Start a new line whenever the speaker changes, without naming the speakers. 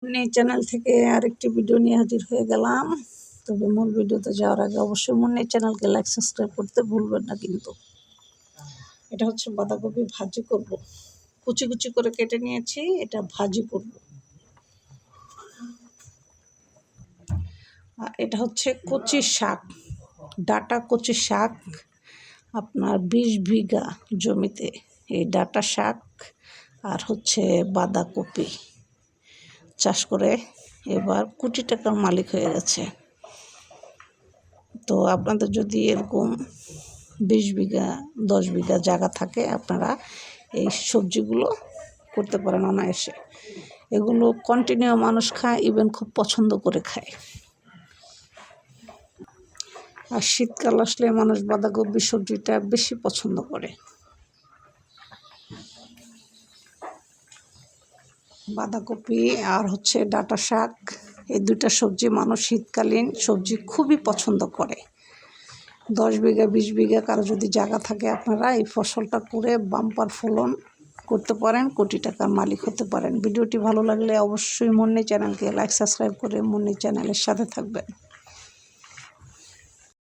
এই চ্যানেল থেকে আরেকটি ভিডিও নিয়ে হাজির হয়ে গেলাম। তবে মূল ভিডিওতে যাওয়ার আগে অবশ্যই মুন্নির চ্যানেলকে লাইক সাবস্ক্রাইব করতে ভুলবেন না কিন্তু। এটা হচ্ছে বাঁধাকপি ভাজি করব, কুচি কুচি করে কেটে নিয়েছি, এটা ভাজি করব। আর এটা হচ্ছে কচি শাক, ডাটা কচি শাক, আপনার 20 বিঘা জমিতে এই ডাটা শাক আর হচ্ছে বাঁধাকপি চাষ করে এবার কোটি টাকার মালিক হয়ে গেছে। তো আপনাদের যদি এরকম 20 বিঘা 10 বিঘা জায়গা থাকে, আপনারা এই সবজিগুলো করতে পারেন অনায়াসে। এগুলো কন্টিনিউ মানুষ খায়, ইভেন খুব পছন্দ করে খায়। আর শীতকাল আসলে মানুষ বাঁধাকপি সবজিটা বেশি পছন্দ করে। বাঁধাকপি আর হচ্ছে ডাঁটা শাক, এই দুইটা সবজি মানুষ শীতকালীন সবজি খুবই পছন্দ করে। 10 বিঘা 20 বিঘা কারো যদি জায়গা থাকে, আপনারা এই ফসলটা করে বাম্পার ফলন করতে পারেন, কোটি টাকার মালিক হতে পারেন। ভিডিওটি ভালো লাগলে অবশ্যই মুন্নি চ্যানেলকে লাইক সাবস্ক্রাইব করে মুন্নি চ্যানেলের সাথে থাকবেন।